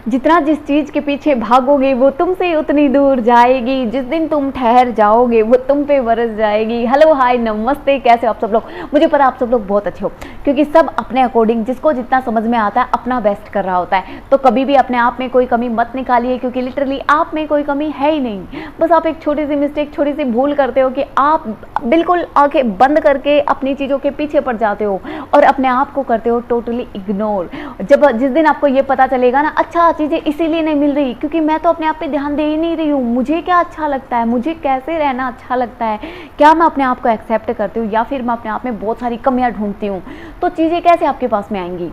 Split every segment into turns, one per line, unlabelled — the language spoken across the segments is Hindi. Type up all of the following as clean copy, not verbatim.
जितना जिस चीज़ के पीछे भागोगे वो तुमसे उतनी दूर जाएगी, जिस दिन तुम ठहर जाओगे वो तुम पे बरस जाएगी। हेलो हाय नमस्ते, कैसे हो आप सब लोग? मुझे पता आप सब लोग बहुत अच्छे हो, क्योंकि सब अपने अकॉर्डिंग जिसको जितना समझ में आता है अपना बेस्ट कर रहा होता है। तो कभी भी अपने आप में कोई कमी मत निकालिए, क्योंकि लिटरली आप में कोई कमी है ही नहीं। बस आप एक छोटी सी मिस्टेक, छोटी सी भूल करते हो कि आप बिल्कुल आंखें बंद करके अपनी चीज़ों के पीछे पड़ जाते हो और अपने आप को करते हो टोटली इग्नोर। जिस दिन आपको ये पता चलेगा ना, अच्छा चीज़ें इसीलिए नहीं मिल रही क्योंकि मैं तो अपने आप पे ध्यान दे ही नहीं रही हूँ, मुझे क्या अच्छा लगता है, मुझे कैसे रहना अच्छा लगता है, क्या मैं अपने आप को एक्सेप्ट करती हूँ या फिर मैं अपने आप में बहुत सारी कमियाँ ढूंढती हूँ, तो चीज़ें कैसे आपके पास में आएंगी।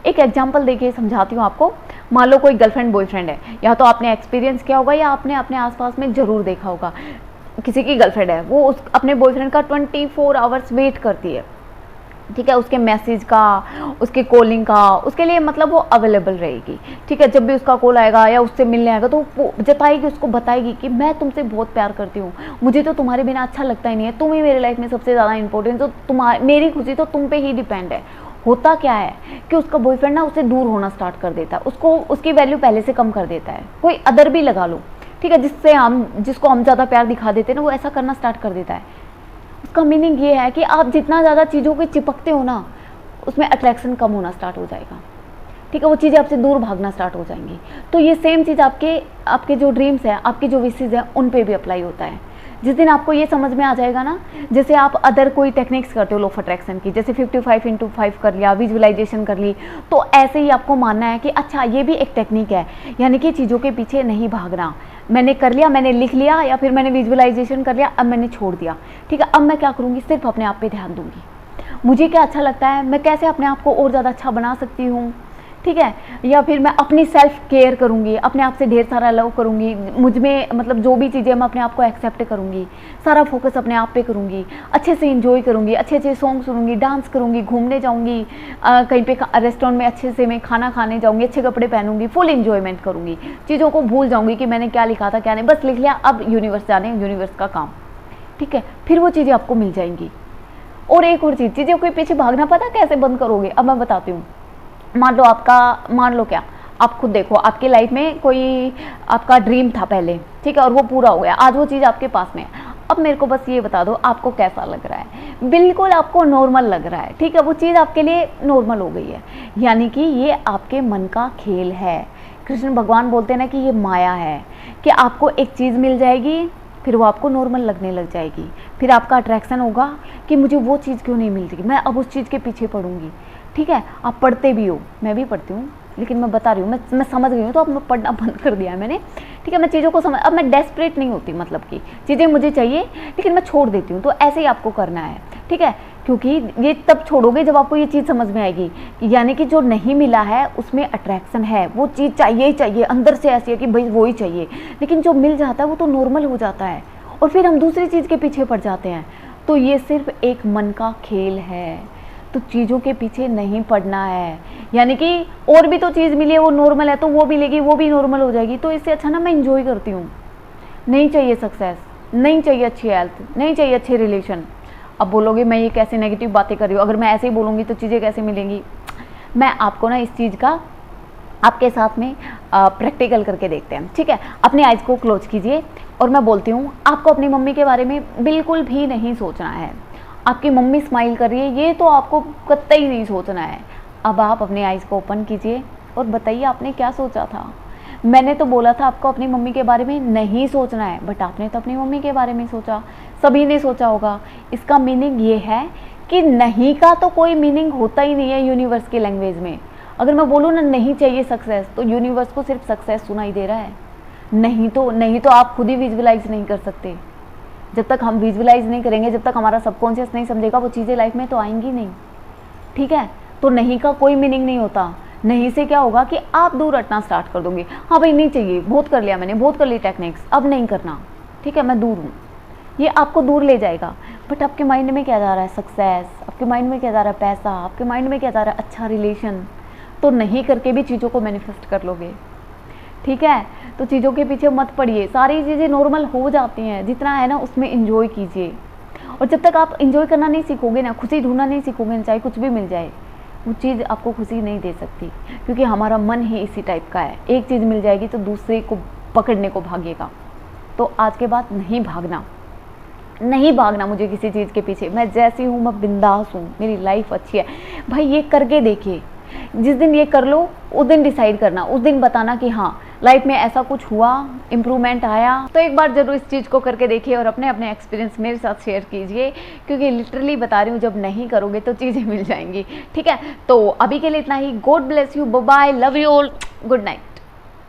एक एग्जाम्पल देखिए, समझाती हूँ आपको। मान लो कोई गर्लफ्रेंड बॉयफ्रेंड है, या तो आपने एक्सपीरियंस किया होगा या आपने अपने आसपास में ज़रूर देखा होगा। किसी की गर्लफ्रेंड है, वो अपने बॉयफ्रेंड का 24 आवर्स वेट करती है, ठीक है, उसके मैसेज का, उसके कॉलिंग का, उसके लिए मतलब वो अवेलेबल रहेगी, ठीक है। जब भी उसका कॉल आएगा या उससे मिलने आएगा तो वो जताएगी, उसको बताएगी कि मैं तुमसे बहुत प्यार करती हूँ, मुझे तो तुम्हारे बिना अच्छा लगता ही नहीं है, तुम ही मेरी लाइफ में सबसे ज़्यादा इंपॉर्टेंट, तो मेरी खुशी तो तुम पे ही डिपेंड है। होता क्या है कि उसका बॉयफ्रेंड ना उससे दूर होना स्टार्ट कर देता है, उसको उसकी वैल्यू पहले से कम कर देता है। कोई अदर भी लगा लो, ठीक है, जिसको हम ज़्यादा प्यार दिखा देते हैं ना, वो ऐसा करना स्टार्ट कर देता है। उसका मीनिंग ये है कि आप जितना ज़्यादा चीज़ों के चिपकते हो ना, उसमें अट्रैक्शन कम होना स्टार्ट हो जाएगा, ठीक है, वो चीज़ें आपसे दूर भागना स्टार्ट हो जाएंगी। तो ये सेम चीज़ आपके जो ड्रीम्स हैं, आपके जो विशेज़ हैं, उन पे भी अप्लाई होता है। जिस दिन आपको ये समझ में आ जाएगा ना, जैसे आप अदर कोई टेक्निक्स करते हो लॉ ऑफ अट्रैक्शन की, जैसे 55x5 कर लिया, विजुअलाइजेशन कर ली, तो ऐसे ही आपको मानना है कि अच्छा ये भी एक टेक्निक है, यानी कि चीज़ों के पीछे नहीं भागना। मैंने कर लिया, मैंने लिख लिया या फिर मैंने विजुअलाइजेशन कर लिया, अब मैंने छोड़ दिया, ठीक है, अब मैं क्या करूँगी, सिर्फ अपने आप पे ध्यान दूंगी। मुझे क्या अच्छा लगता है, मैं कैसे अपने आप को और ज़्यादा अच्छा बना सकती हूँ, ठीक है, या फिर मैं अपनी सेल्फ केयर करूँगी, अपने आप से ढेर सारा लव करूँगी, मुझ में मतलब जो भी चीज़ें मैं अपने आप को एक्सेप्ट करूँगी, सारा फोकस अपने आप पे करूँगी, अच्छे से इंजॉय करूँगी, अच्छे अच्छे सॉन्ग सुनूंगी, डांस करूँगी, घूमने जाऊँगी, कहीं पे रेस्टोरेंट में अच्छे से मैं खाना खाने जाऊँगी, अच्छे कपड़े पहनूंगी, फुल इंजॉयमेंट करूँगी, चीज़ों को भूल जाऊँगी कि मैंने क्या लिखा था क्या नहीं, बस लिख लिया, अब यूनिवर्स जाने, यूनिवर्स का काम, ठीक है, फिर वो चीज़ें आपको मिल जाएंगी। और एक और चीज़, चीज़ों के पीछे भागना पता कैसे बंद करोगे, अब मैं बताती हूँ। मान लो क्या, आप खुद देखो, आपकी लाइफ में कोई आपका ड्रीम था पहले, ठीक है, और वो पूरा हो गया, आज वो चीज़ आपके पास में है। अब मेरे को बस ये बता दो आपको कैसा लग रहा है। बिल्कुल आपको नॉर्मल लग रहा है, ठीक है, वो चीज़ आपके लिए नॉर्मल हो गई है, यानी कि ये आपके मन का खेल है। कृष्ण भगवान बोलते हैं ना कि ये माया है, कि आपको एक चीज़ मिल जाएगी, फिर वो आपको नॉर्मल लगने लग जाएगी, फिर आपका अट्रैक्शन होगा कि मुझे वो चीज़ क्यों नहीं मिल रही, मैं अब उस चीज़ के पीछे पढ़ूंगी, ठीक है। आप पढ़ते भी हो, मैं भी पढ़ती हूँ, लेकिन मैं बता रही हूँ, मैं समझ गई हूँ, तो अब मैं पढ़ना बंद कर दिया है मैंने, ठीक है। मैं चीज़ों को अब मैं डेस्परेट नहीं होती, मतलब कि चीज़ें मुझे चाहिए लेकिन मैं छोड़ देती हूँ, तो ऐसे ही आपको करना है, ठीक है, क्योंकि ये तब छोड़ोगे जब आपको ये चीज़ समझ में आएगी, यानी कि जो नहीं मिला है उसमें अट्रैक्शन है, वो चीज़ चाहिए ही चाहिए, अंदर से ऐसी है कि भाई वो ही चाहिए, लेकिन जो मिल जाता है वो तो नॉर्मल हो जाता है और फिर हम दूसरी चीज़ के पीछे पड़ जाते हैं। तो ये सिर्फ एक मन का खेल है, तो चीज़ों के पीछे नहीं पड़ना है, यानी कि और भी तो चीज़ मिली है, वो नॉर्मल है तो वो भी लेगी, वो भी नॉर्मल हो जाएगी, तो इससे अच्छा ना मैं इंजॉय करती हूँ। नहीं चाहिए सक्सेस, नहीं चाहिए अच्छी हेल्थ, नहीं चाहिए अच्छे रिलेशन। अब बोलोगे मैं ये कैसे नेगेटिव बातें कर रही हूँ, अगर मैं ऐसे ही बोलूँगी तो चीज़ें कैसे मिलेंगी। मैं आपको ना इस चीज़ का आपके साथ में प्रैक्टिकल करके देखते हैं, ठीक है। अपनी आइज़ को क्लोज कीजिए और मैं बोलती हूँ, आपको अपनी मम्मी के बारे में बिल्कुल भी नहीं सोचना है। आपकी मम्मी स्माइल कर रही है, ये तो आपको कतई नहीं सोचना है। अब आप अपनी आइज़ को ओपन कीजिए और बताइए आपने क्या सोचा था। मैंने तो बोला था आपको अपनी मम्मी के बारे में नहीं सोचना है, बट आपने तो अपनी मम्मी के बारे में सोचा, सभी ने सोचा होगा। इसका मीनिंग ये है कि नहीं का तो कोई मीनिंग होता ही नहीं है यूनिवर्स की लैंग्वेज में। अगर मैं बोलूँ ना नहीं चाहिए सक्सेस, तो यूनिवर्स को सिर्फ सक्सेस सुनाई दे रहा है, नहीं तो आप खुद ही विजुअलाइज नहीं कर सकते। जब तक हम विजुअलाइज नहीं करेंगे, जब तक हमारा सबकॉन्शियस नहीं समझेगा, वो चीज़ें लाइफ में तो आएंगी नहीं, ठीक है। तो नहीं का कोई मीनिंग नहीं होता। नहीं से क्या होगा कि आप दूर हटना स्टार्ट कर दोगे, हाँ भाई नहीं चाहिए, बहुत कर लिया मैंने, बहुत कर ली टेक्निक्स, अब नहीं करना, ठीक है, मैं दूर हूँ। ये आपको दूर ले जाएगा, बट आपके माइंड में क्या जा रहा है, सक्सेस, आपके माइंड में क्या जा रहा है, पैसा, आपके माइंड में क्या जा रहा है, अच्छा रिलेशन। तो नहीं करके भी चीज़ों को मैनिफेस्ट कर लोगे, ठीक है। तो चीज़ों के पीछे मत पड़िए, सारी चीज़ें नॉर्मल हो जाती हैं, जितना है ना उसमें इंजॉय कीजिए। और जब तक आप इंजॉय करना नहीं सीखोगे ना, खुशी ढूंढना नहीं सीखोगे ना, चाहे कुछ भी मिल जाए, वो चीज़ आपको खुशी नहीं दे सकती, क्योंकि हमारा मन ही इसी टाइप का है। एक चीज़ मिल जाएगी तो दूसरे को पकड़ने को भागेगा। तो आज के बाद नहीं भागना, नहीं भागना मुझे किसी चीज़ के पीछे। मैं जैसी हूँ मैं बिंदास हूँ, मेरी लाइफ अच्छी है भाई। ये करके देखिए, जिस दिन ये कर लो उस दिन डिसाइड करना, उस दिन बताना कि हाँ लाइफ में ऐसा कुछ हुआ, इम्प्रूवमेंट आया। तो एक बार जरूर इस चीज़ को करके देखिए और अपने अपने एक्सपीरियंस मेरे साथ शेयर कीजिए, क्योंकि लिटरली बता रही हूँ जब नहीं करोगे तो चीज़ें मिल जाएंगी। ठीक है, तो अभी के लिए इतना ही। God bless you, bye bye, love you all, good night.